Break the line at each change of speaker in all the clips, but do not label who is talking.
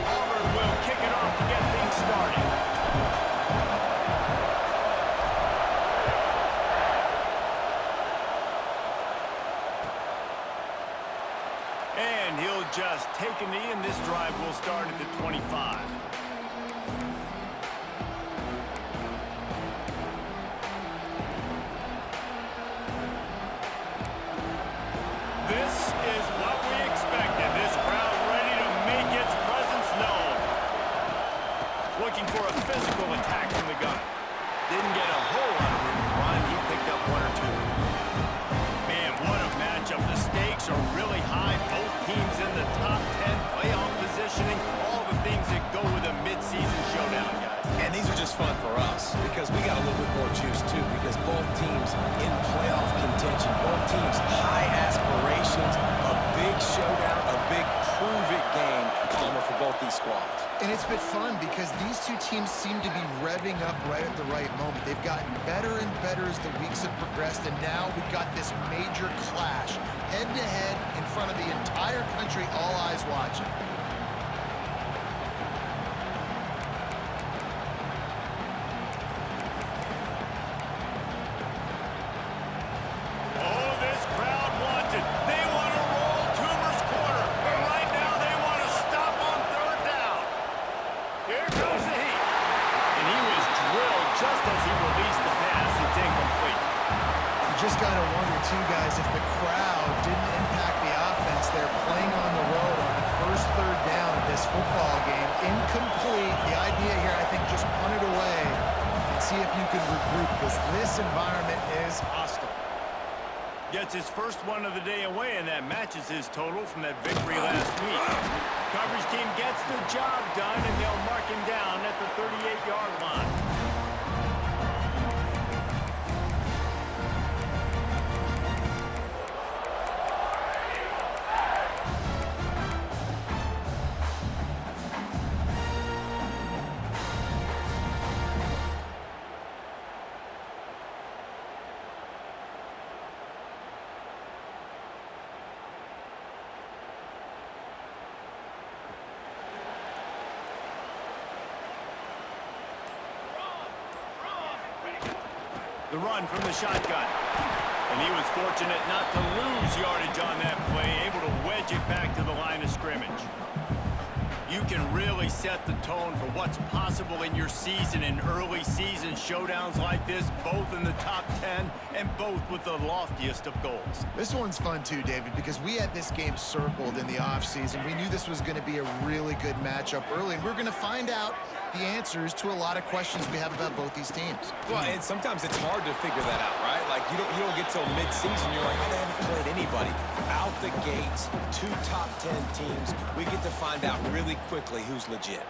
Auburn will kick it off to get things started. And he'll just take a knee, and this drive will start at the 25. This is what we expected. This crowd ready to make its presence known. Looking for a physical attack from the gun. Didn't get a whole lot of room to run. He picked up one or two. Man, what a matchup. The stakes are really high. Both teams in the top 10, playoff positioning, all the things that go with a midseason showdown, guys.
And these are just fun for us because we got a little bit more juice, too, because both teams in playoff contention, both teams high aspirations, a big showdown, a big prove-it game, Palmer, for both these squads.
And it's been fun because these two teams seem to be revving up right at the right moment. They've gotten better and better as the weeks have progressed, and now we've got this major clash, head-to-head in front of the entire country, all eyes watching.
Oh, this crowd wants it. They want to roll Toomer's corner. But right now, they want to stop on third down. Here goes the heat. And he was drilled just as he released the pass. It's incomplete.
You just got to wonder, too, guys, if the crowd didn't impact the offense. They're playing on the road on the first third down of this football game. Incomplete. The idea here, I think, just punt it away and see if you can regroup because this environment is hostile.
Gets his first one of the day away, and that matches his total from that victory last week. Coverage team gets the job done, and they'll mark him down at the 38-yard line. The run from the shotgun. And he was fortunate not to lose yardage on that play, able to wedge it back to the line of scrimmage. You can really set the tone for what's possible in your season in early season showdowns like this, both in the top 10 and both with the loftiest of goals.
This one's fun too, David, because we had this game circled in the offseason. We knew this was going to be a really good matchup early, and we're going to find out the answers to a lot of questions we have about both these teams.
Well, and sometimes it's hard to figure that out, right? Like, you don't get till mid-season, you're like, oh, they haven't played anybody. Out the gates, two top 10 teams, we get to find out really quickly who's legit.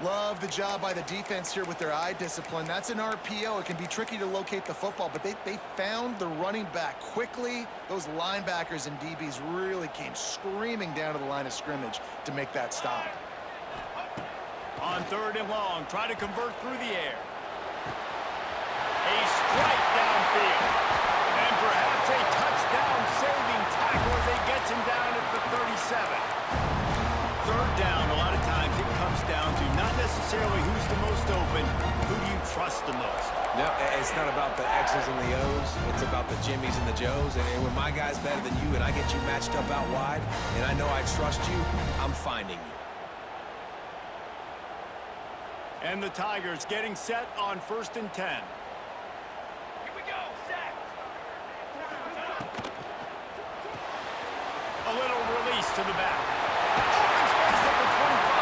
Love the job by the defense here with their eye discipline. That's an RPO. It can be tricky to locate the football, but they found the running back quickly. Those linebackers and DBs really came screaming down to the line of scrimmage to make that stop.
On third and long, try to convert through the air. A strike downfield. And perhaps a touchdown-saving tackle as he gets him down at the 37. Third down, a lot of times it comes down to not necessarily who's the most open, who do you trust the most?
No, it's not about the X's and the O's. It's about the Jimmies and the Joes. And when my guy's better than you and I get you matched up out wide, and I know I trust you, I'm finding you.
And the Tigers getting set on 1st and 10.
Here we go, set.
A little release to the back. Open space at the 25.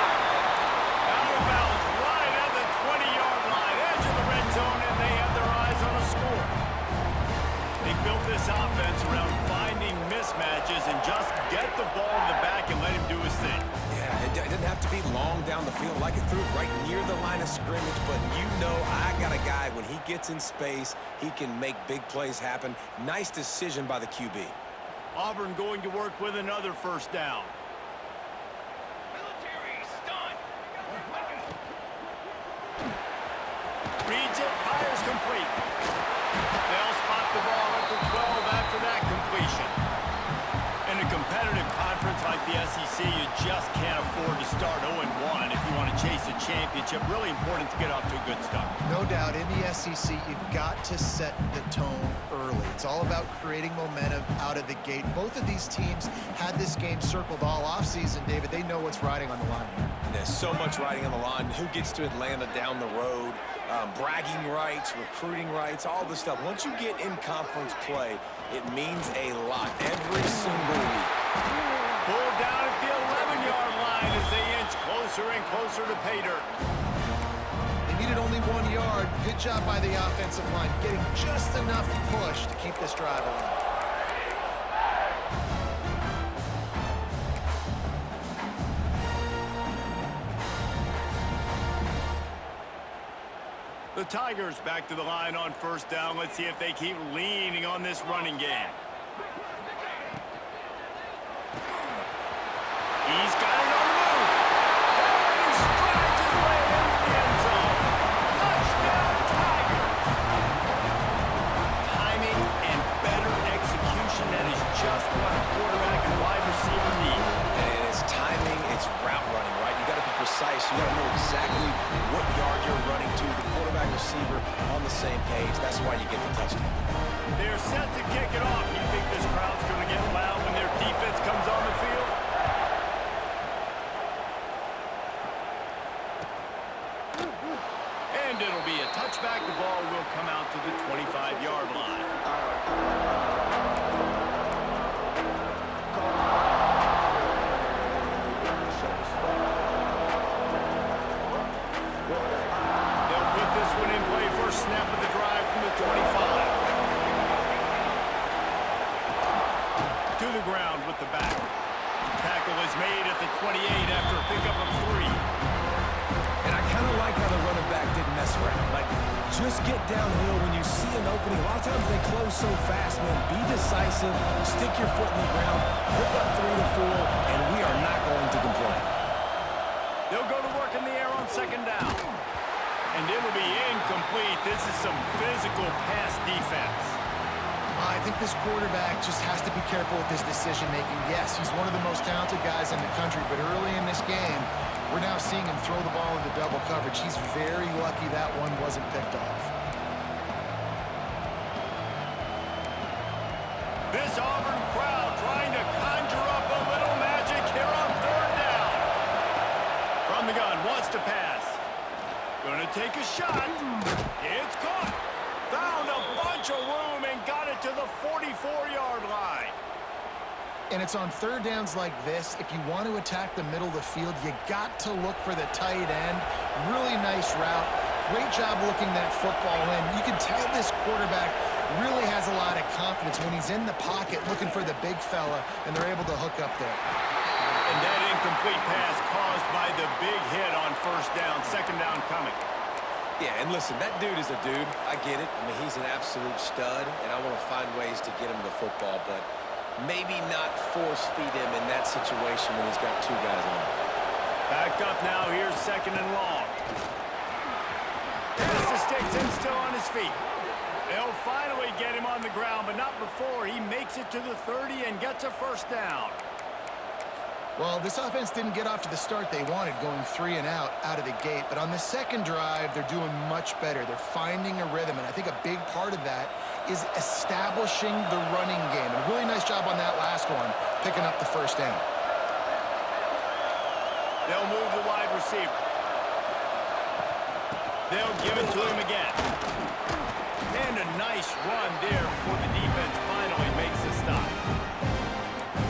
Out of bounds right at the 20-yard line. Edge of the red zone, and they have their eyes on a score. They built this offense around finding mismatches and just get the ball to the back and let him do his thing.
Yeah, it didn't have to be long down the field. I could throw it right near the line of scrimmage, but you know I got a guy, when he gets in space, he can make big plays happen. Nice decision by the QB.
Auburn going to work with another first down.
Military stunt.
Reads it, fires complete. They'll spot the ball at the 12 after that completion. SEC, you just can't afford to start 0-1 if you want to chase a championship. Really important to get off to a good start.
No doubt, in the SEC, you've got to set the tone early. It's all about creating momentum out of the gate. Both of these teams had this game circled all offseason, David. They know what's riding on the line here.
There's so much riding on the line. Who gets to Atlanta down the road? Bragging rights, recruiting rights, all this stuff. Once you get in conference play, it means a lot every single week.
Pulled down at the 11-yard line as they inch closer and closer to pay dirt.
They needed only 1 yard. Good job by the offensive line, getting just enough push to keep this drive alive.
The Tigers back to the line on first down. Let's see if they keep leaning on this running game. He's got it on the move. And he strides his way into the end zone. Touchdown, Tigers. Timing and better execution. That is just what a quarterback and wide receiver need.
And it's timing, it's route running, right? You got to be precise. You got to know exactly what yard you're running to. The quarterback, receiver on the same page. That's why you get the touchdown.
They're set to kick it off. You think this crowd's going to get loud when their defense comes on the field? And it'll be a touchback. The ball will come out to the 25-yard line. They'll put this one in play. First snap of the drive from the 25. To the ground with the back. Tackle is made at the 28 after a pickup of 3.
And I kind of like how the running back didn't mess around. Like, just get downhill when you see an opening. A lot of times they close so fast, man. Be decisive, stick your foot in the ground, pick up 3 to 4, and we are not going to complain.
They'll go to work in the air on second down. And it'll be incomplete. This is some physical pass defense.
I think this quarterback just has to be careful with his decision-making. Yes, he's one of the most talented guys in the country, but early in this game, we're now seeing him throw the ball into double coverage. He's very lucky that one wasn't picked off.
This Auburn crowd trying to conjure up a little magic here on third down. From the gun, wants to pass. Gonna take a shot. It's caught. Found a bunch of room and got it to the 44-yard line.
And it's on third downs like this. If you want to attack the middle of the field, you got to look for the tight end. Really nice route. Great job looking that football in. You can tell this quarterback really has a lot of confidence when he's in the pocket looking for the big fella, and they're able to hook up there.
And that incomplete pass caused by the big hit on first down. Second down coming.
Yeah, and listen, that dude is a dude. I get it. I mean, he's an absolute stud, and I want to find ways to get him the football, but maybe not force-feed him in that situation when he's got 2 guys on him.
Back up now. Here's second and long. Has the sticks in, still on his feet. They'll finally get him on the ground, but not before he makes it to the 30 and gets a first down.
Well, this offense didn't get off to the start they wanted, going 3 and out of the gate. But on the second drive, they're doing much better. They're finding a rhythm, and I think a big part of that is establishing the running game. And a really nice job on that last one, picking up the first down.
They'll move the wide receiver. They'll give it to him again. And a nice run there before the defense finally makes a stop.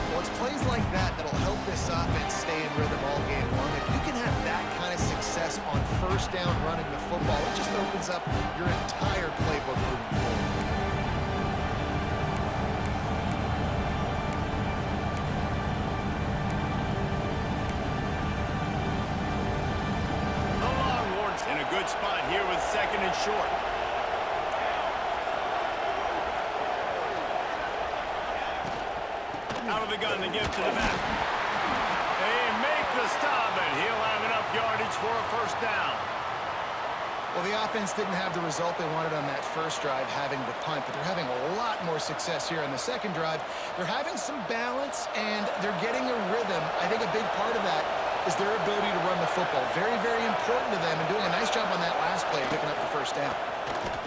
Well, it's plays like that that'll help this offense stay in rhythm all game long. If you can have that kind of success on first down running the football, it just opens up your entire playbook moving forward.
The Longhorns in a good spot here with second and short. Out of the gun to give to the back. They make the stop, and he'll have enough yardage for a first down.
Well, the offense didn't have the result they wanted on that first drive, having to punt, but they're having a lot more success here on the second drive. They're having some balance, and they're getting a rhythm. I think a big part of that is their ability to run the football. Very, very important to them, and doing a nice job on that last play, picking up the first down.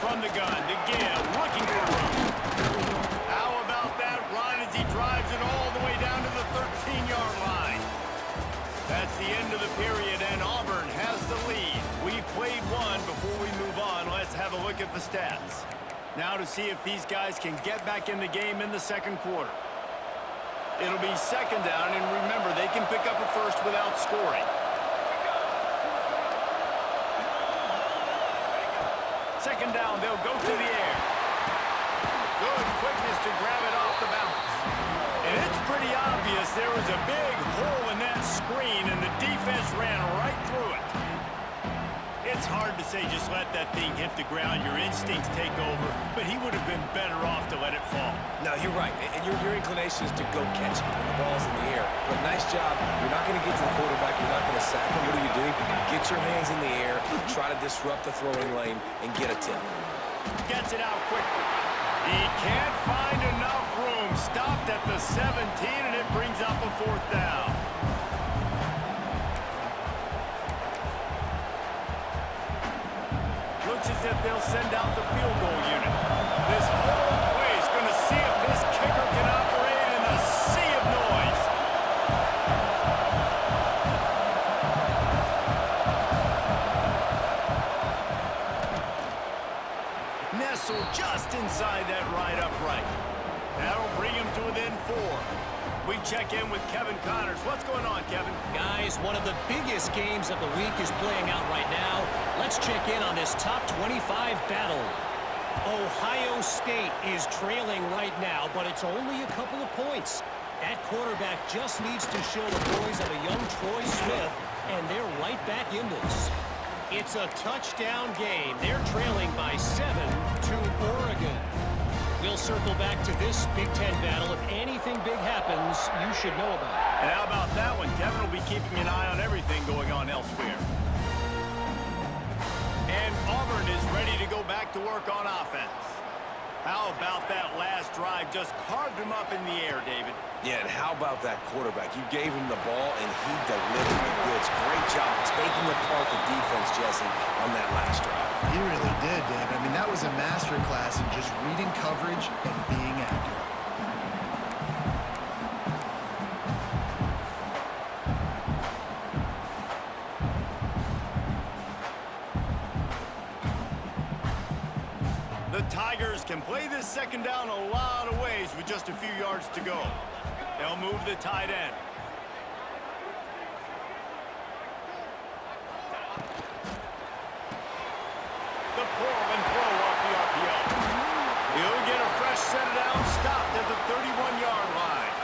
From the gun to Gill, looking for room. How about that run as he drives it all the way down to the 13-yard line? That's the end of the period, and Auburn has the lead. We've played one. Before we move on, let's have a look at the stats. Now to see if these guys can get back in the game in the second quarter. It'll be second down, and remember, they can pick up a first without scoring. Second down, they'll go to the air. Good quickness to grab it off the bounce. And it's pretty obvious there was a big hole in that screen, and the defense ran right through it. It's hard to say just let that thing hit the ground. Your instincts take over, but he would have been better off to let it fall.
No, you're right. And your inclination is to go catch it when the ball's in the air. But nice job. You're not going to get to the quarterback. You're not going to sack him. What do? Get your hands in the air, try to disrupt the throwing lane, and get a tip.
Gets it out quickly. He can't find enough room. Stopped at the 17, and it brings up a fourth down. Looks as if they'll send out the field goal unit. This whole play is going to see if this kicker can operate in the sea of noise. Nestled just inside that right upright. That'll bring him to within 4. We check in with Kevin Connors. What's going on, Kevin?
Guys, one of the biggest games of the week is playing out right now. Let's check in on this top 25 battle. Ohio State is trailing right now, but it's only a couple of points. That quarterback just needs to show the boys of a young Troy Smith, and they're right back in this. It's a touchdown game. They're trailing by 7 to Oregon. We'll circle back to this Big Ten battle. If anything big happens, you should know about it.
And how about that one? Kevin will be keeping an eye on everything going on elsewhere. And Auburn is ready to go back to work on offense. How about that last drive? Just carved him up in the air, David.
Yeah, and how about that quarterback? You gave him the ball, and he delivered the goods. Great job taking apart the defense, Jesse, on that last drive.
He really did, Dave. I mean, that was a masterclass in just reading coverage and being accurate.
The Tigers can play this second down a lot of ways with just a few yards to go. They'll move the tight end. The pull and throw off the RPO. He'll get a fresh set down, stopped at the 31-yard line.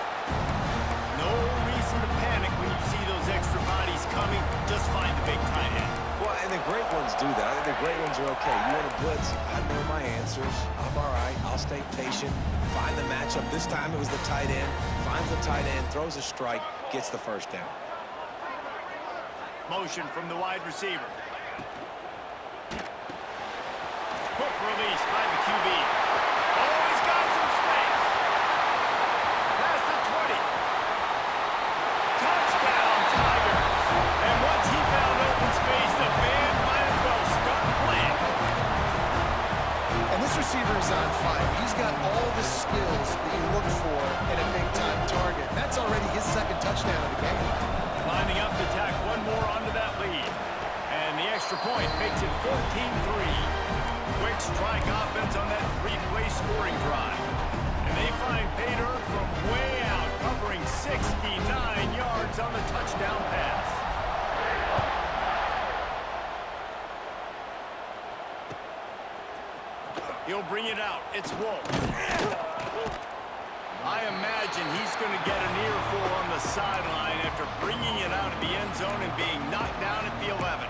No reason to panic when you see those extra bodies coming. Just find the big tight end.
Well, and the great ones do that. I think the great ones are okay. You want to blitz? I know my answers. I'm all right. I'll stay patient. Find the matchup. This time it was the tight end. Finds the tight end, throws a strike, gets the first down.
Motion from the wide receiver. Quick release by the QB. Oh, he's got some space. Past the 20. Touchdown, Tigers. And once he found open space, the band might as well start playing.
And this receiver is on fire. He's got all the skills that you look for in a big-time target. And that's already his second touchdown of the game.
Lining up to tack one more onto that lead. And the extra point makes it 14-3. Quick strike offense on that 3-play scoring drive. And they find pay dirt from way out, covering 69 yards on the touchdown pass. He'll bring it out. It's Wolf. I imagine he's going to get an earful on the sideline after bringing it out of the end zone and being knocked down at the 11.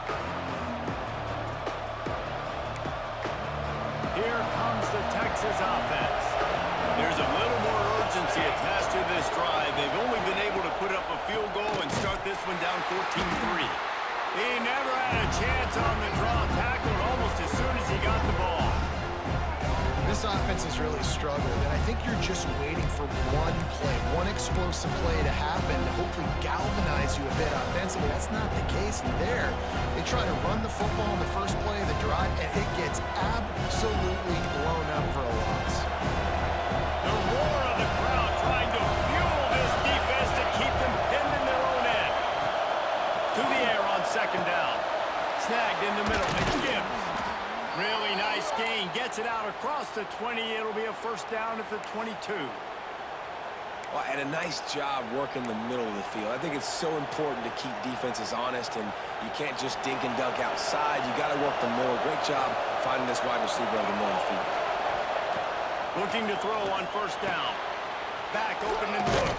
Here comes the Texas offense. There's a little more urgency attached to this drive. They've only been able to put up a field goal and start this one down 14-3. He never had a chance on the draw, tackled almost as soon as he got the ball.
This offense has really struggled, and I think you're just waiting for one play, one explosive play to happen to hopefully galvanize you a bit offensively. That's not the case there. They try to run the football in the first play of the drive, and it gets absolutely blown up for a loss.
The roar of the crowd trying to fuel this defense to keep them pinned in their own end. To the air on second down. Snagged in the middle. It's Gibbs. Really nice gain. Gets it out across the 20. It'll be a first down at the 22.
Well, and a nice job working the middle of the field. I think it's so important to keep defenses honest, and you can't just dink and dunk outside. You got to work the middle. Great job finding this wide receiver over the middle of the field.
Looking to throw on first down. Back open and look.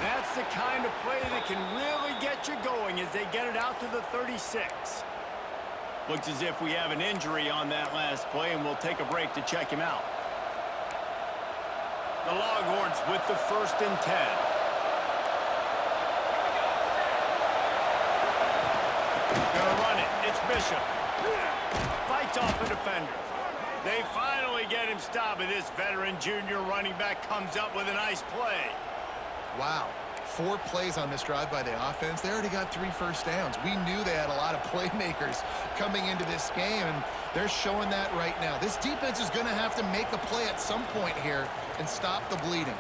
That's the kind of play that can really get you going as they get it out to the 36. Looks as if we have an injury on that last play, and we'll take a break to check him out. The Longhorns with the 1st and 10. Gonna run it. It's Bishop. Fights off a defender. They finally get him stopped, and this veteran junior running back comes up with a nice play.
Wow. 4 plays on this drive by the offense. They already got 3 first downs. We knew they had a lot of playmakers coming into this game, and they're showing that right now. This defense is going to have to make a play at some point here and stop the bleeding.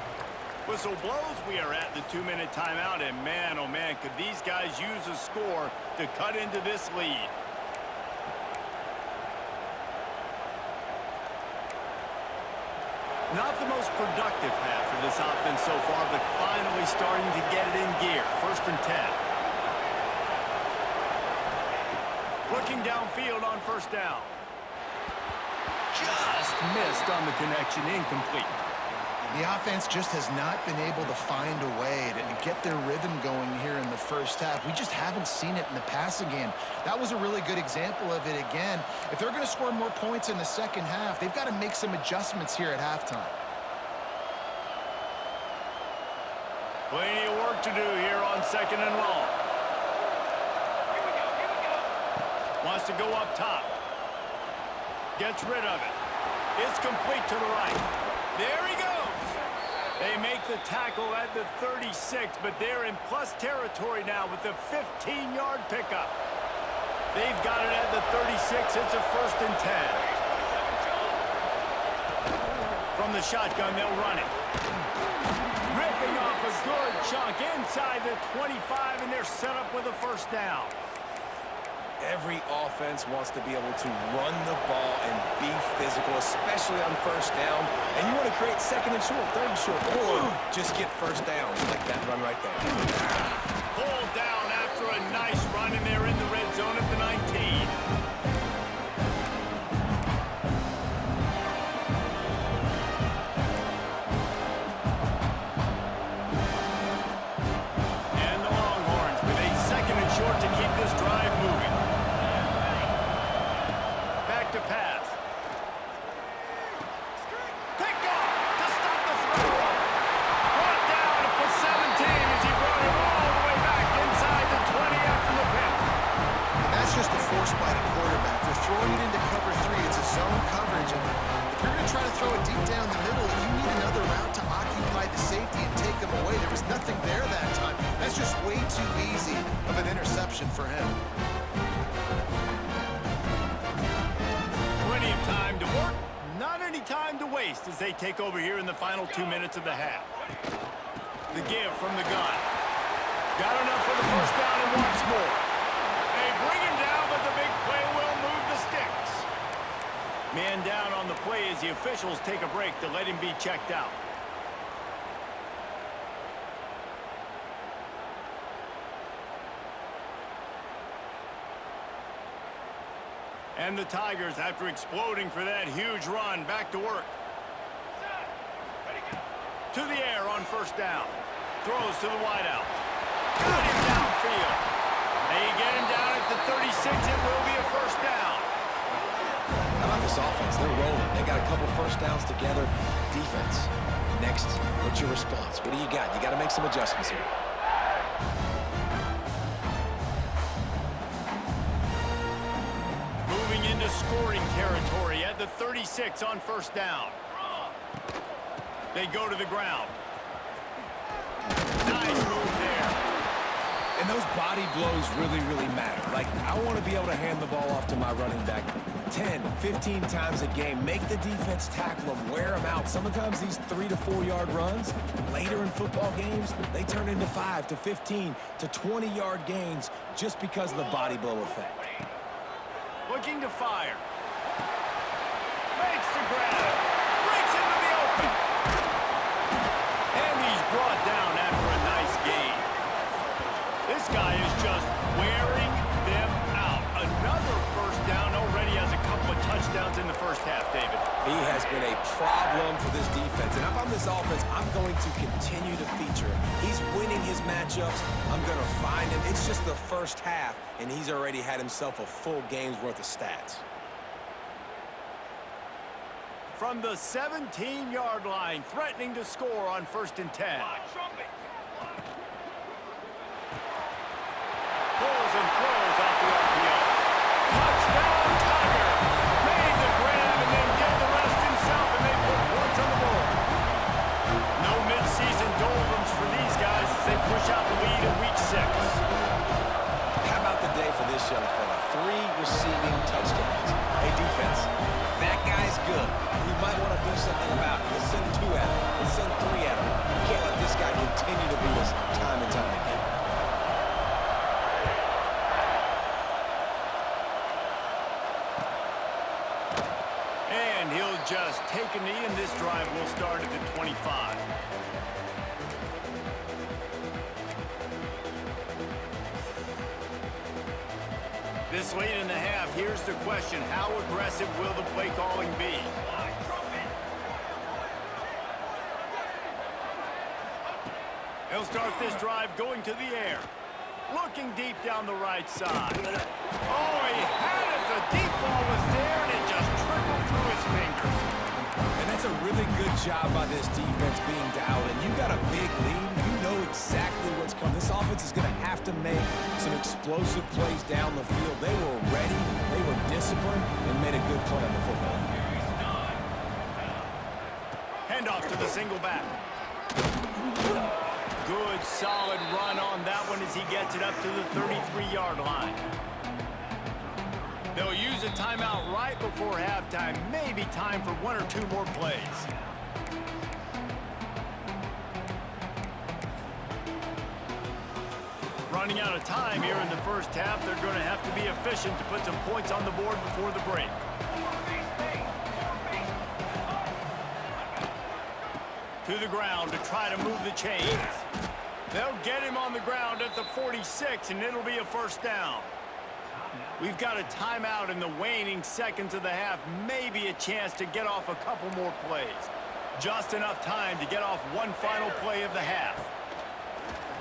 Whistle blows. We are at the 2-minute timeout, and man, oh man, could these guys use a score to cut into this lead. Not the most productive half for this offense so far, but finally starting to get it in gear. 1st and 10. Looking downfield on first down. Just missed on the connection, incomplete.
The offense just has not been able to find a way to get their rhythm going here in the first half. We just haven't seen it in the passing game. That was a really good example of it again. If they're going to score more points in the second half, they've got to make some adjustments here at halftime.
Plenty of work to do here on 2nd and long. Wants to go up top. Gets rid of it. It's complete to the right. There he goes. They make the tackle at the 36, but they're in plus territory now with the 15-yard pickup. They've got it at the 36. It's a 1st and 10. From the shotgun, they'll run it. Ripping off a good chunk inside the 25, and they're set up with a first down.
Every offense wants to be able to run the ball and be physical, especially on first down. And you want to create 2nd and short, 3rd and short, or just get first downs like that run right there.
Pulled down after a nice run, and they're in the red zone at the 19. And the Longhorns with a 2nd and short to keep this drive moving. Back to pass. Pick off to stop the throw. Brought down at the 17 as he brought it all the way back inside the 20 after the pick.
And that's just a force by the quarterback. They're throwing it into cover 3. It's a zone coverage. And if you're going to try to throw it deep down the middle, you need another route to occupy the safety and take them away. There was nothing there that time. That's just way too easy of an interception for him.
Plenty of time to work, not any time to waste as they take over here in the final 2 minutes of the half. The give from the gun. Got enough for the first down and wants more. They bring him down, but the big play will move the sticks. Man down on the play as the officials take a break to let him be checked out. And the Tigers, after exploding for that huge run, back to work. To the air on first down. Throws to the wideout. Got him downfield. They get him down at the 36. It will be a first down.
How about this offense? They're rolling. They got a couple first downs together. Defense. Next, what's your response? What do you got? You got to make some adjustments here.
scoring territory at the 36 on first down. They go to the ground. Nice move there.
And those body blows really, really matter. Like, I want to be able to hand the ball off to my running back 10, 15 times a game. Make the defense tackle them, wear them out. Sometimes these 3 to 4 yard runs, later in football games, they turn into 5 to 15 to 20 yard gains just because of the body blow effect.
Looking to fire. Makes the grab. Breaks into the open. And he's brought down after a nice gain. This guy is just wearing them out. Another first down, already has a couple of touchdowns in the first half, David.
He has been a problem for this defense. And if I'm this offense, I'm going to continue to feature him. He's winning his matchups. I'm going to find him. It's just the first half, and he's already had himself a full game's worth of stats.
From the 17-yard line, threatening to score on 1st and 10. Pulls and throws off the RPO. Touchdown, Tiger! Made the grab and then did the rest himself, and they put points on the board. No mid-season doldrums for these guys as they push out the lead in Week 6.
How about the day for this young fella? 3 receiving touchdowns. Hey, defense, that guy's good. You might want to do something about it. Let's send 2 at him. Let's send 3 at him. You can't let this guy continue to beat us time and time again.
And he'll just take a knee, and this drive will start at the 25. This late in the half, here's the question. How aggressive will the play calling be? He'll start this drive going to the air. Looking deep down the right side. Oh, he had it. The deep ball was there, and it just trickled through his fingers.
And that's a really good job by this defense being dialed in. You got a big lead. You know exactly what's coming. This offense is going to have to make some explosive plays down the field. They were ready, they were disciplined, and made a good play on the football.
Handoff to the single back. Good, solid run on that one as he gets it up to the 33-yard line. They'll use a timeout right before halftime. Maybe time for 1 or 2 more plays. Running out of time here in the first half. They're going to have to be efficient to put some points on the board before the break. To the ground to try to move the chains. They'll get him on the ground at the 46, and it'll be a first down. We've got a timeout in the waning seconds of the half. Maybe a chance to get off a couple more plays. Just enough time to get off one final play of the half.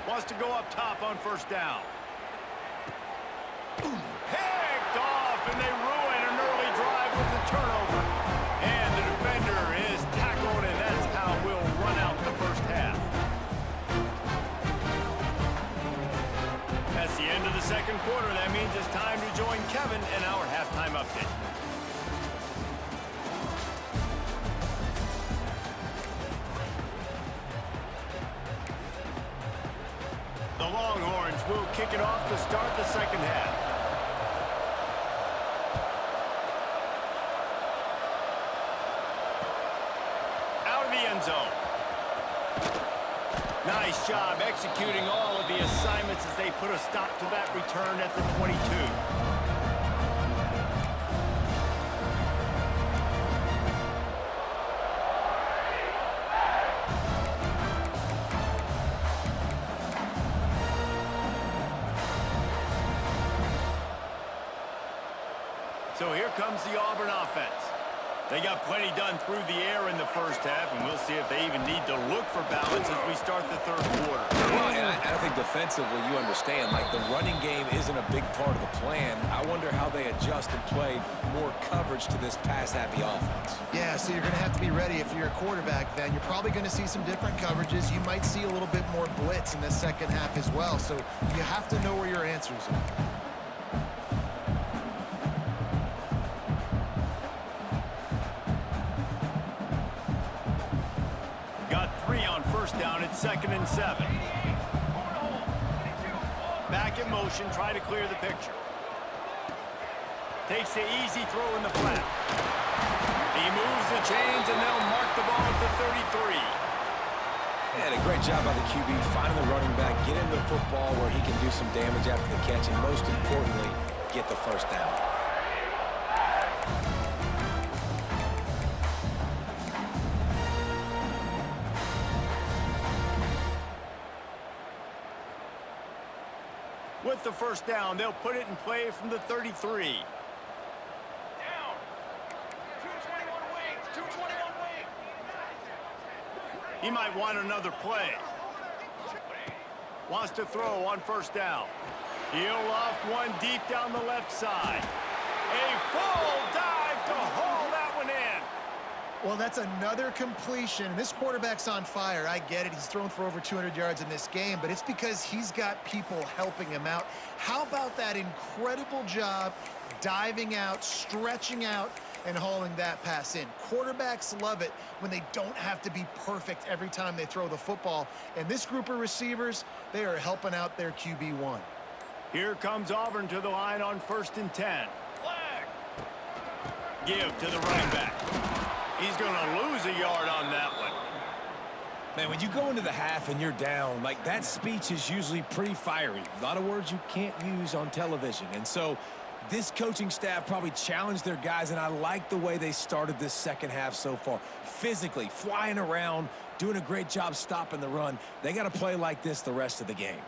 Wants to go up top on first down. Picked off, and they ruin an early drive with the turnover. And the defender is tackled, and that's how we'll run out the first half. That's the end of the second quarter. That means it's time to join Kevin in our halftime update. The Longhorns will kick it off to start the second half. Out of the end zone. Nice job executing all of the assignments as they put a stop to that return at the 22. So here comes the Auburn offense. They got plenty done through the air in the first half, and we'll see if they even need to look for balance as we start the third quarter.
Well, and I think defensively, you understand, like the running game isn't a big part of the plan. I wonder how they adjust and play more coverage to this pass-happy offense.
Yeah, so you're going to have to be ready if you're a quarterback then. You're probably going to see some different coverages. You might see a little bit more blitz in the second half as well, so you have to know where your answers are.
3 on first down. It's 2nd and 7. Back in motion, try to clear the picture. Takes the easy throw in the flat. He moves the chains, and they'll mark the ball at the 33.
And a great job by the QB finding the running back, get him the football where he can do some damage after the catch, and most importantly, get the first down.
With the first down, they'll put it in play from the 33.
Down. 221 wings. 221 wings.
He might want another play. Wants to throw on first down. He'll loft one deep down the left side. A full dive to haul that one in.
Well, that's another completion. This quarterback's on fire. I get it. He's thrown for over 200 yards in this game, but it's because he's got people helping him out. How about that incredible job diving out, stretching out, and hauling that pass in? Quarterbacks love it when they don't have to be perfect every time they throw the football. And this group of receivers, they are helping out their QB1.
Here comes Auburn to the line on 1st and 10.
Flag.
Give to the running back. He's going to lose a yard on that one.
Man, when you go into the half and you're down, like, that speech is usually pretty fiery. A lot of words you can't use on television. And so this coaching staff probably challenged their guys, and I like the way they started this second half so far. Physically, flying around, doing a great job stopping the run. They got to play like this the rest of the game.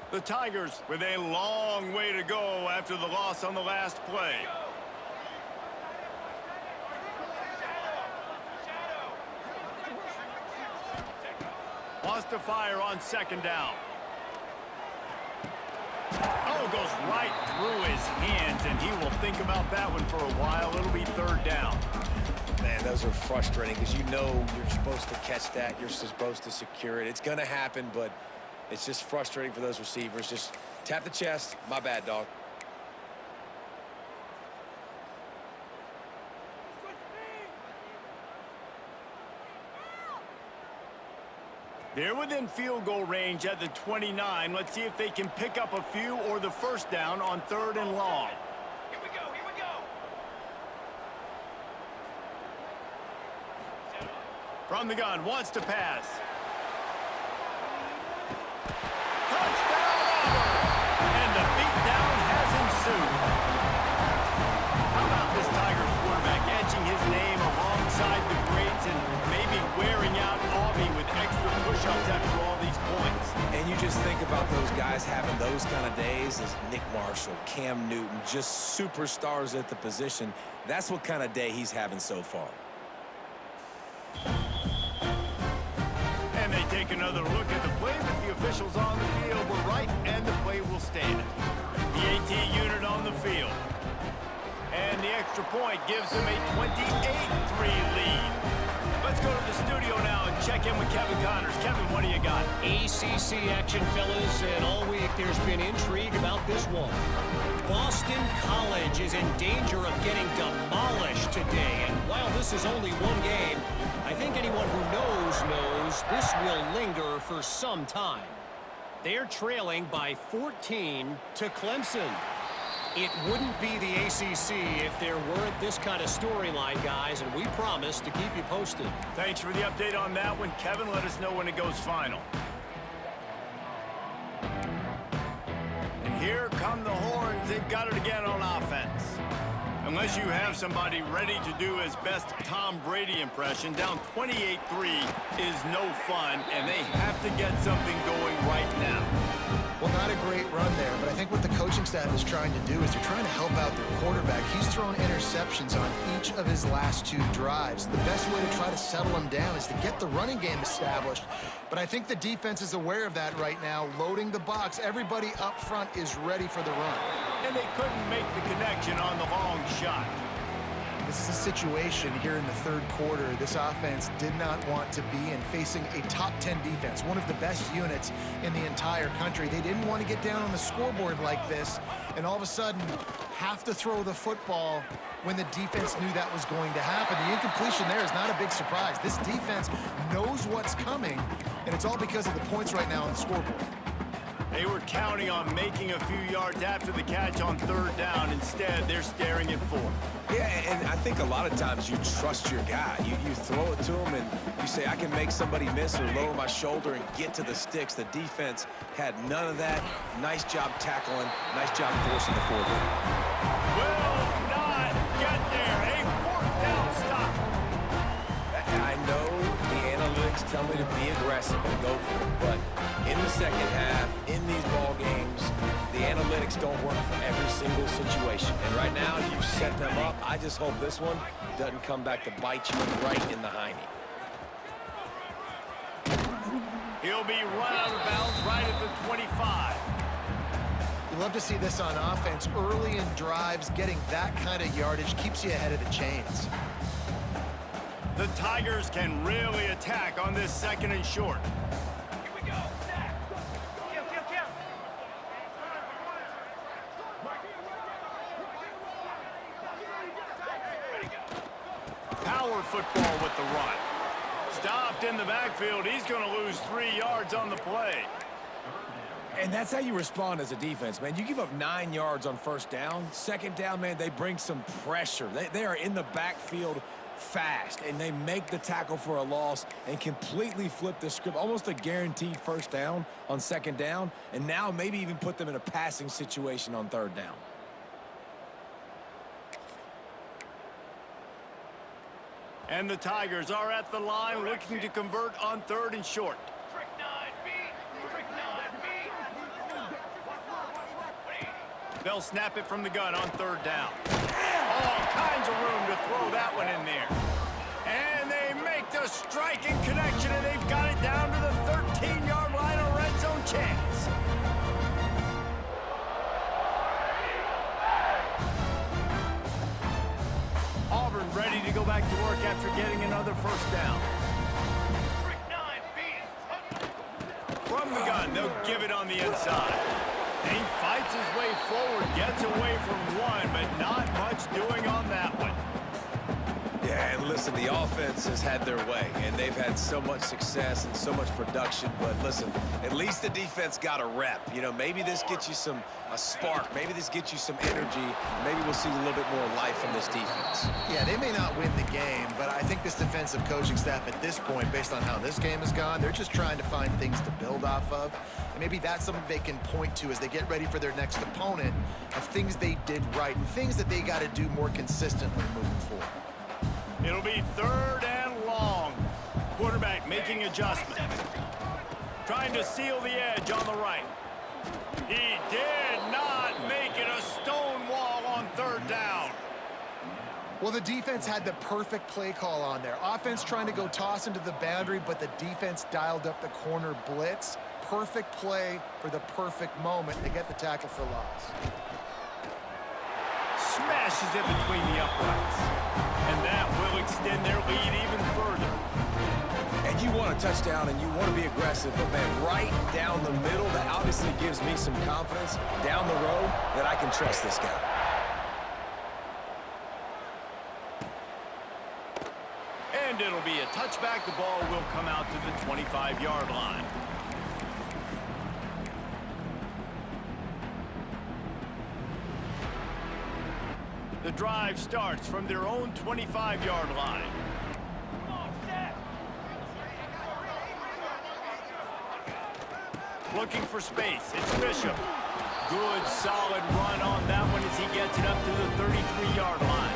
The Tigers with a long way to go after the loss on the last play. Wants to fire on 2nd down. Oh, goes right through his hands, and he will think about that one for a while. It'll be 3rd down.
Man, those are frustrating because you know you're supposed to catch that. You're supposed to secure it. It's going to happen, but it's just frustrating for those receivers. Just tap the chest. My bad, dog.
They're within field goal range at the 29. Let's see if they can pick up a few or the first down on 3rd and long.
Here we go. Here we go.
From the gun, wants to pass. Touchdown, Auburn! And the beatdown has ensued. How about this Tiger quarterback etching his name alongside the greats and maybe wearing out Aubie with extra push-ups after all these points?
And you just think about those guys having those kind of days as Nick Marshall, Cam Newton, just superstars at the position. That's what kind of day he's having so far.
And they take another look at the play, but the officials on the field were right, and the play will stand. The AT unit on the field. And the extra point gives them a 28-3 lead. Let's go to the studio now and check in with Kevin Connors. Kevin, what do you got?
ACC action, fellas, and all week there's been intrigue about this one. Boston College is in danger of getting demolished today, and while this is only one game, I think anyone who knows this will linger for some time. They're trailing by 14 to Clemson. It wouldn't be the ACC if there weren't this kind of storyline, guys, and we promise to keep you posted.
Thanks for the update on that one, Kevin. Let us know when it goes final. And here come the Horns. They've got it again on offense. Unless you have somebody ready to do his best Tom Brady impression, down 28-3 is no fun, and they have to get something going right now.
Well, not a great run there, but I think what the coaching staff is trying to do is they're trying to help out their quarterback. He's thrown interceptions on each of his last 2 drives. The best way to try to settle him down is to get the running game established. But I think the defense is aware of that right now, loading the box. Everybody up front is ready for the run.
And they couldn't make the connection on the long shot.
This is a situation here in the third quarter this offense did not want to be in, facing a top 10 defense, one of the best units in the entire country. They didn't want to get down on the scoreboard like this and all of a sudden have to throw the football when the defense knew that was going to happen. The incompletion there is not a big surprise. This defense knows what's coming, and it's all because of the points right now on the scoreboard.
They were counting on making a few yards after the catch on third down. Instead, they're staring at fourth.
Yeah, and I think a lot of times you trust your guy. You throw it to him, and you say, I can make somebody miss or lower my shoulder and get to the sticks. The defense had none of that. Nice job tackling. Nice job forcing the fourth down.
Will not get there. A fourth down stop.
I know the analytics tell me to be aggressive and go for it, but in the second half, in these ball games, the analytics don't work for every single situation. And right now, you've set them up. I just hope this one doesn't come back to bite you right in the hiney.
He'll be run out of bounds right at the 25.
You love to see this on offense. Early in drives, getting that kind of yardage keeps you ahead of the chains.
The Tigers can really attack on this second and short.
Here we go. Snap. Kill. Ready, go.
Power football with the run. Stopped in the backfield. He's going to lose 3 yards on the play.
And that's how you respond as a defense, man. You give up 9 yards on first down. Second down, man, they bring some pressure. They are in the backfield fast, and they make the tackle for a loss and completely flip the script. Almost a guaranteed first down on second down, and now maybe even put them in a passing situation on third down.
And the Tigers are at the line looking to convert on third and short.
Trick 9B. Trick 9B.
They'll snap it from the gun on third down. All kinds of room to throw that one in there. And they make the striking connection, and they've got it down to the 13-yard line, a red zone chance. Auburn ready to go back to work after getting another first down.
Trick 9B.
From the gun, they'll give it on the inside. And he fights his way forward, gets away from one, but not much doing on that one.
Yeah, and listen, the offense has had their way, and they've had so much success and so much production. But listen, at least the defense got a rep. You know, maybe this gets you a spark. Maybe this gets you some energy. Maybe we'll see a little bit more life from this defense.
Yeah, they may not win the game, but I think this defensive coaching staff at this point, based on how this game has gone, they're just trying to find things to build off of. And maybe that's something they can point to as they get ready for their next opponent, of things they did right and things that they got to do more consistently moving forward.
It'll be third and long. Quarterback making adjustments. Trying to seal the edge on the right. He did not make it a stone wall on third down.
Well, the defense had the perfect play call on there. Offense trying to go toss into the boundary, but the defense dialed up the corner blitz. Perfect play for the perfect moment to get the tackle for loss.
Smashes it between the uprights. And that will extend their lead even further.
And you want a touchdown and you want to be aggressive, but man, right down the middle, that obviously gives me some confidence down the road that I can trust this guy.
And it'll be a touchback. The ball will come out to the 25-yard line. The drive starts from their own 25-yard line.
Come on, set.
Looking for space. It's Bishop. Good, solid run on that one as he gets it up to the 33-yard line.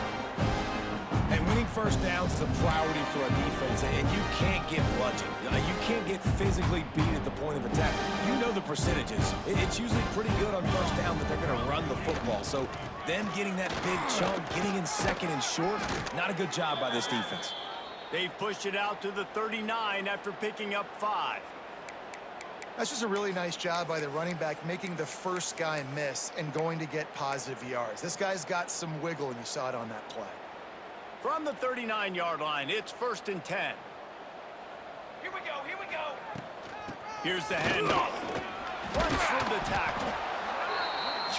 And winning first downs is a priority for a defense, and you can't get bludgeoned. You can't get physically beat at the point of attack. You know the percentages. It's usually pretty good on first down that they're going to run the football. So them getting that big chunk, getting in second and short, not a good job by this defense.
They've pushed it out to the 39 after picking up 5.
That's just a really nice job by the running back, making the first guy miss and going to get positive yards. This guy's got some wiggle, and you saw it on that play.
From the 39-yard line, it's 1st and 10.
Here we go, here we go.
Here's the handoff. Runs through the tackle.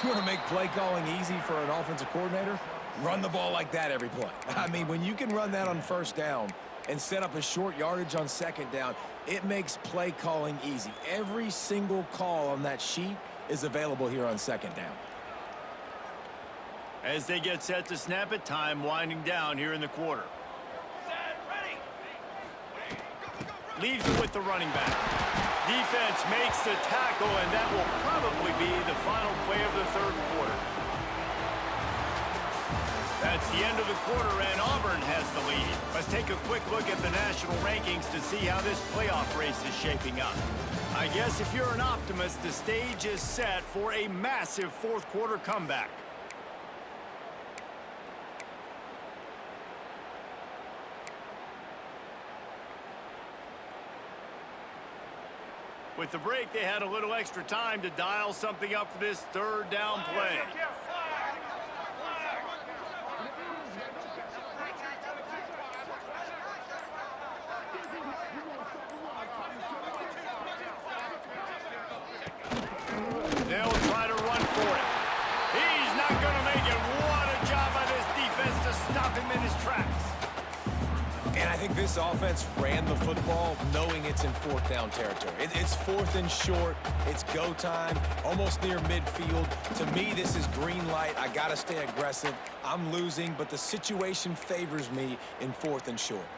You want to make play calling easy for an offensive coordinator? Run the ball like that every play. I mean, when you can run that on 1st down and set up a short yardage on 2nd down, it makes play calling easy. Every single call on that sheet is available here on 2nd down.
As they get set to snap it, time winding down here in the quarter.
Set, ready.
Leaves it with the running back. Defense makes the tackle, and that will probably be the final play of the 3rd quarter. That's the end of the quarter, and Auburn has the lead. Let's take a quick look at the national rankings to see how this playoff race is shaping up. I guess if you're an optimist, the stage is set for a massive 4th quarter comeback. With the break, they had a little extra time to dial something up for this 3rd down play. They'll try to run for it. He's not going to make it. What a job by this defense to stop him in his tracks.
And I think this offense ran the football knowing it's in 4th down territory. It's 4th and short. It's go time, almost near midfield. To me, this is green light. I got to stay aggressive. I'm losing, but the situation favors me in 4th and short.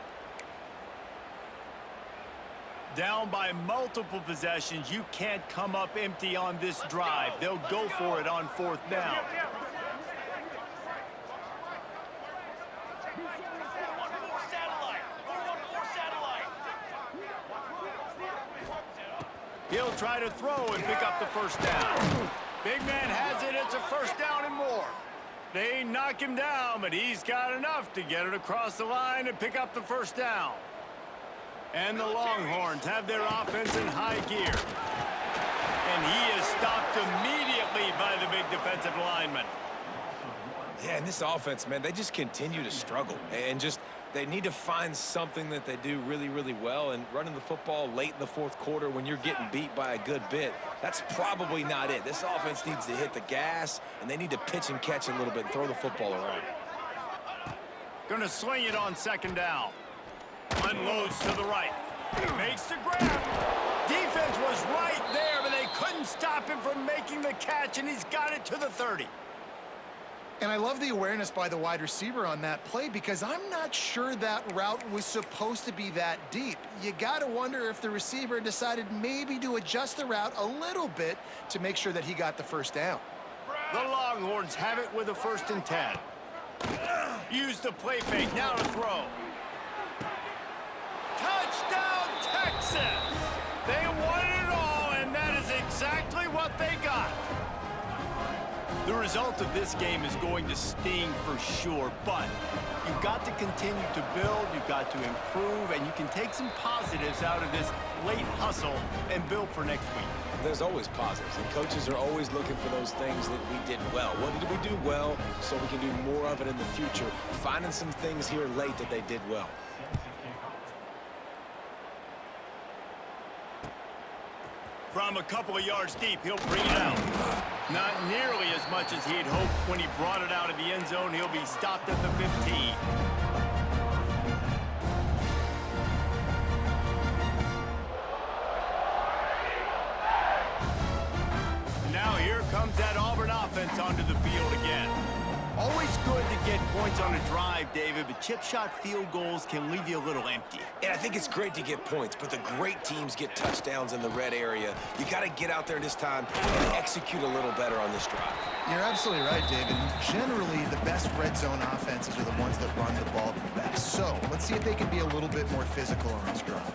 Down by multiple possessions, you can't come up empty on this drive. They'll go for it on 4th down. He'll try to throw and pick up the 1st down. Big man has it. It's a 1st down and more. They knock him down, but he's got enough to get it across the line and pick up the 1st down. And the Longhorns have their offense in high gear. And he is stopped immediately by the big defensive lineman.
Yeah, and this offense, man, they just continue to struggle. And they need to find something that they do really, really well. And running the football late in the 4th quarter when you're getting beat by a good bit, that's probably not it. This offense needs to hit the gas, and they need to pitch and catch a little bit and throw the football around.
Going to sling it on 2nd down. Unloads to the right. Makes the grab. Defense was right there, but they couldn't stop him from making the catch, and he's got it to the 30.
And I love the awareness by the wide receiver on that play because I'm not sure that route was supposed to be that deep. You got to wonder if the receiver decided maybe to adjust the route a little bit to make sure that he got the 1st down.
The Longhorns have it with a 1st and 10. Use the play fake, now to throw. Touchdown, Texas! They won it all, and that is exactly what they got. The result of this game is going to sting for sure, but you've got to continue to build, you've got to improve, and you can take some positives out of this late hustle and build for next week.
There's always positives, and coaches are always looking for those things that we did well. What did we do well so we can do more of it in the future? Finding some things here late that they did well.
From a couple of yards deep, he'll bring it out. Not nearly as much as he'd hoped when he brought it out of the end zone. He'll be stopped at the 15. Now here comes that Auburn offense onto the field again. Always good to get points on a drive, David, but chip shot field goals can leave you a little empty.
And I think it's great to get points, but the great teams get touchdowns in the red area. You got to get out there this time and execute a little better on this drive.
You're absolutely right, David. Generally, the best red zone offenses are the ones that run the ball the best. So let's see if they can be a little bit more physical on this drive.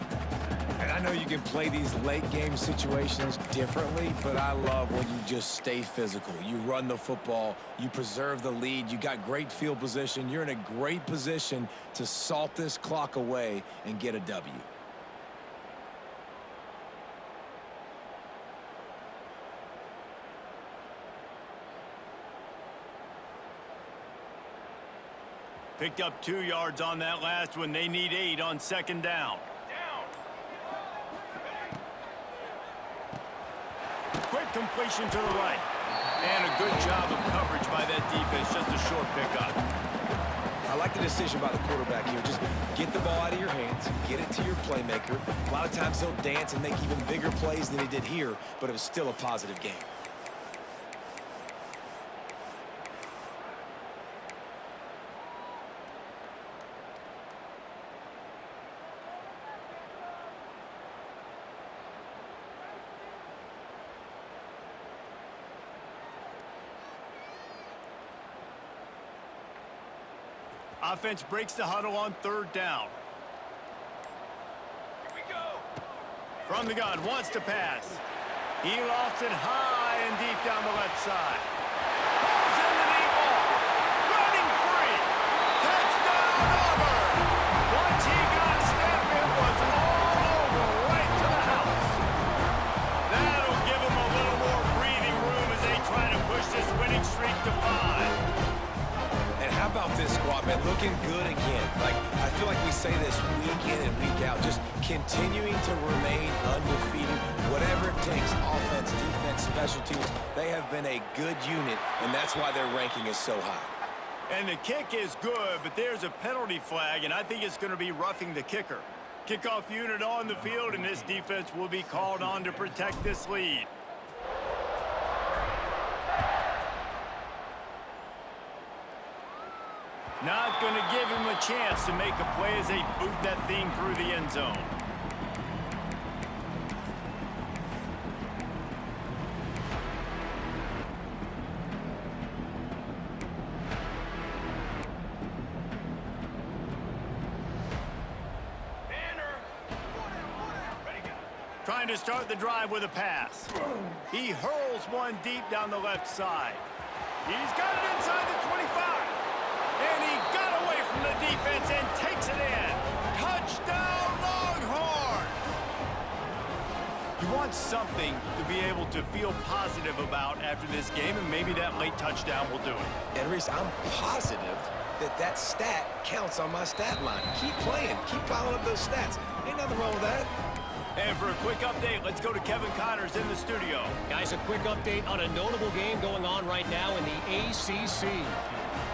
And I know you can play these late game situations differently, but I love when you just stay physical. You run the football, you preserve the lead, you got great field position, you're in a great position to salt this clock away and get a W.
Picked up 2 yards on that last one. They need 8 on second down. Quick completion to the right. And a good job of coverage by that defense. Just a short pickup.
I like the decision by the quarterback here. Just get the ball out of your hands, get it to your playmaker. A lot of times he'll dance and make even bigger plays than he did here, but it was still a positive game.
Offense breaks the huddle on third down.
Here we go.
From the gun, wants to pass. He lofts it high and deep down the left side. Ball's in the deep ball. Running free. Touchdown, Auburn. Once he got a step, it was all over right to the house. That'll give him a little more breathing room as they try to push this winning streak to 5.
And how about this squad, man? Looking good again. Like, I feel like we say this week in and week out, just continuing to remain undefeated. Whatever it takes, offense, defense, special teams, they have been a good unit, and that's why their ranking is so high.
And the kick is good, but there's a penalty flag, and I think it's going to be roughing the kicker. Kickoff unit on the field, and this defense will be called on to protect this lead. Not going to give him a chance to make a play as they boot that thing through the end zone. Trying to start the drive with a pass. He hurls one deep down the left side. He's got it inside the 25. And he got away from the defense and takes it in. Touchdown, Longhorns! You want something to be able to feel positive about after this game, and maybe that late touchdown will do it.
And Reese, I'm positive that that stat counts on my stat line. Keep playing. Keep piling up those stats. Ain't nothing wrong with that.
And for a quick update, let's go to Kevin Connors in the studio.
Guys, a quick update on a notable game going on right now in the ACC.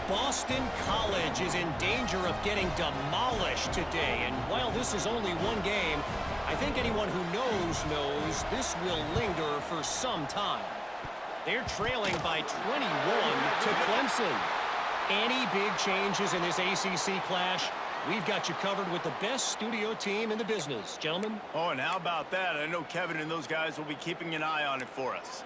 Boston College is in danger of getting demolished today. And while this is only one game, I think anyone who knows this will linger for some time. They're trailing by 21 to Clemson. Any big changes in this ACC clash? We've got you covered with the best studio team in the business, gentlemen.
Oh, and how about that? I know Kevin and those guys will be keeping an eye on it for us.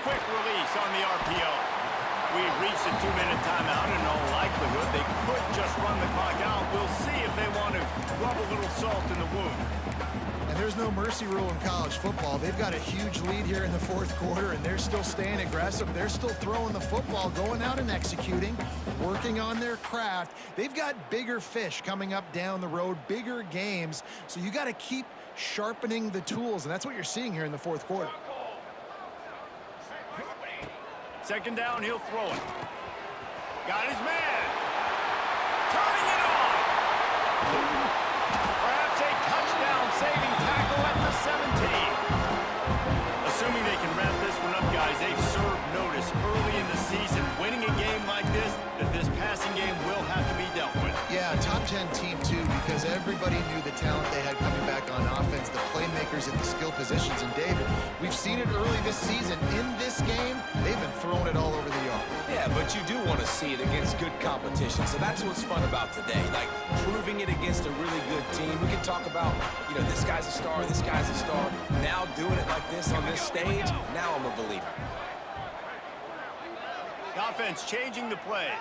Quick release on the RPO. We've reached a 2-minute timeout, and in all likelihood, they could just run the clock out. We'll see if they want to rub a little salt in the wound.
And there's no mercy rule in college football. They've got a huge lead here in the fourth quarter, and they're still staying aggressive. They're still throwing the football, going out and executing, working on their craft. They've got bigger fish coming up down the road, bigger games. So you got to keep sharpening the tools, and that's what you're seeing here in the fourth quarter.
Second down, he'll throw it. Got his man. Turning it on. Perhaps a touchdown-saving tackle at the 17. Assuming they can wrap this one up, guys, they've served notice early in the season. Winning a game like this, that this passing game will have to be dealt with.
Yeah, top 10 team too, because everybody knew the talent they had coming back on offense, the playmakers at the skill positions. And David, we've seen it early this season. In this game, they've been throwing it all over the yard.
Yeah, but you do want to see it against good competition. So that's what's fun about today, like proving it against a really good team. We can talk about, you know, this guy's a star, this guy's a star. Now doing it like this on this stage, now I'm a believer.
The offense changing the play.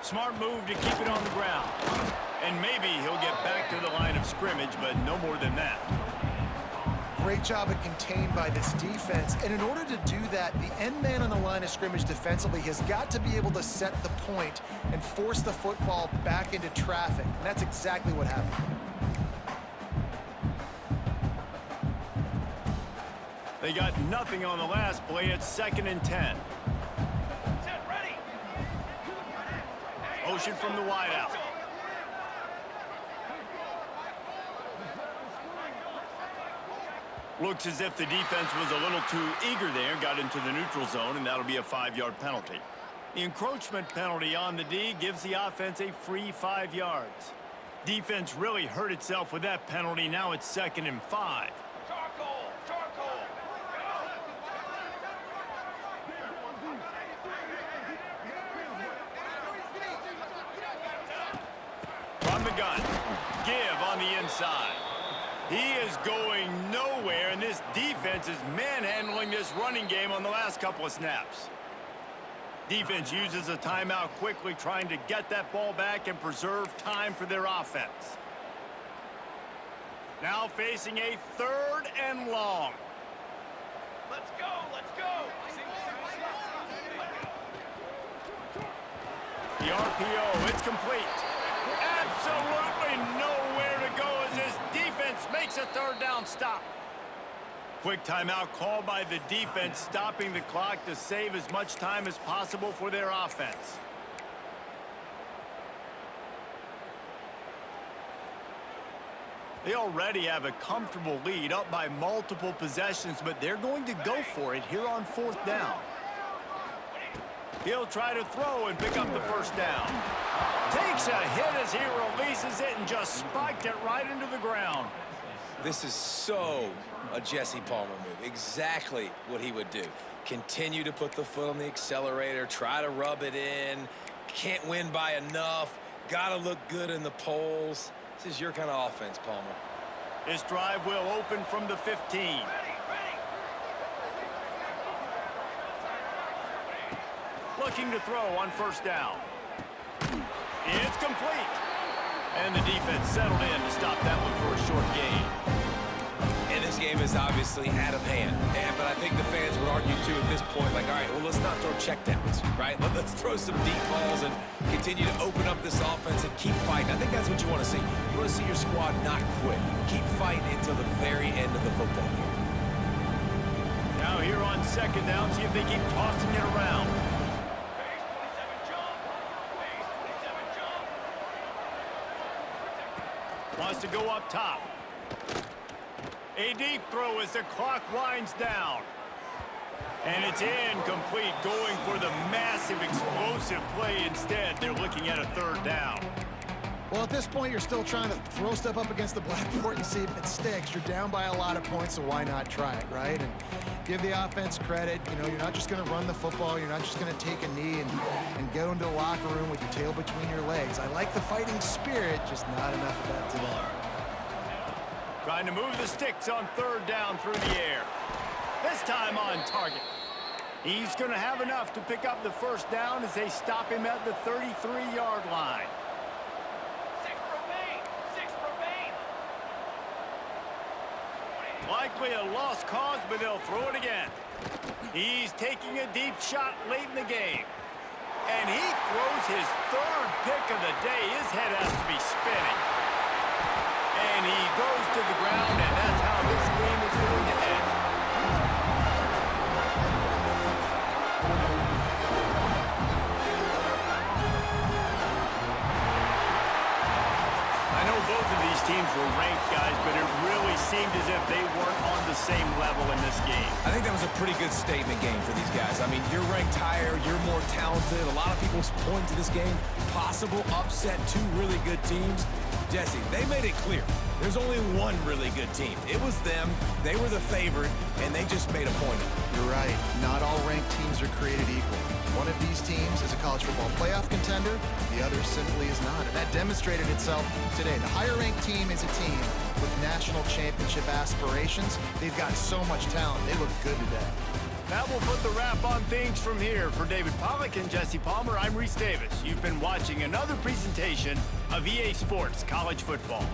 Smart move to keep it on the ground. And maybe he'll get back to the line of scrimmage, but no more than that.
Great job of contained by this defense. And in order to do that, the end man on the line of scrimmage defensively has got to be able to set the point and force the football back into traffic. And that's exactly what happened.
They got nothing on the last play. It's 2nd and 10.
Set, ready.
Motion from the wideout. Looks as if the defense was a little too eager there, got into the neutral zone, and that'll be a 5-yard penalty. The encroachment penalty on the D gives the offense a free 5 yards. Defense really hurt itself with that penalty. Now it's 2nd and 5.
Charcoal, charcoal.
From the gun. Give on the inside. He is going nowhere, and this defense is manhandling this running game on the last couple of snaps. Defense uses a timeout quickly, trying to get that ball back and preserve time for their offense. Now facing a 3rd and long.
Let's go, let's go.
The RPO, it's complete. Absolutely nowhere to go as this defense makes a 3rd down stop. Quick timeout called by the defense, stopping the clock to save as much time as possible for their offense. They already have a comfortable lead, up by multiple possessions, but they're going to go for it here on 4th down. He'll try to throw and pick up the 1st down. Takes a hit as he releases it and just spiked it right into the ground.
This is so a Jesse Palmer move. Exactly what he would do. Continue to put the foot on the accelerator, try to rub it in. Can't win by enough. Got to look good in the polls. This is your kind of offense, Palmer.
This drive will open from the 15. Looking to throw on 1st down. It's complete. And the defense settled in to stop that one for a short gain.
And this game is obviously out of hand. But I think the fans would argue, too, at this point, like, all right, well, let's not throw checkdowns, right? Let's throw some deep balls and continue to open up this offense and keep fighting. I think that's what you want to see. You want to see your squad not quit. Keep fighting until the very end of the football game.
Now here on 2nd down, see if they keep tossing it around. Wants to go up top. A deep throw as the clock winds down. And it's incomplete, going for the massive explosive play instead. They're looking at a 3rd down.
Well, at this point, you're still trying to throw stuff up against the blackboard and see if it sticks. You're down by a lot of points, so why not try it, right? And give the offense credit. You know, you're not just going to run the football. You're not just going to take a knee and go into the locker room with your tail between your legs. I like the fighting spirit, just not enough of that today.
Trying to move the sticks on 3rd down through the air. This time on target. He's going to have enough to pick up the 1st down as they stop him at the 33-yard line.
6 remain.
Likely a lost cause, but they'll throw it again. He's taking a deep shot late in the game. And he throws his 3rd pick of the day. His head has to be spinning. And he goes to the ground, and that's how this game is going to end. I know both of these teams were ranked, guys, but it really seemed as if they weren't on the same level in this game.
I think that was a pretty good statement game for these guys. I mean, you're ranked higher, you're more talented. A lot of people point to this game. Possible upset, 2 really good teams. Jesse, they made it clear. There's only one really good team. It was them. They were the favorite, and they just made a point of it.
You're right. Not all ranked teams are created equal. One of these teams is a college football playoff contender. The other simply is not. And that demonstrated itself today. The higher-ranked team is a team with national championship aspirations. They've got so much talent. They look good today.
That will put the wrap on things from here. For David Pollack and Jesse Palmer, I'm Reese Davis. You've been watching another presentation of EA Sports College Football.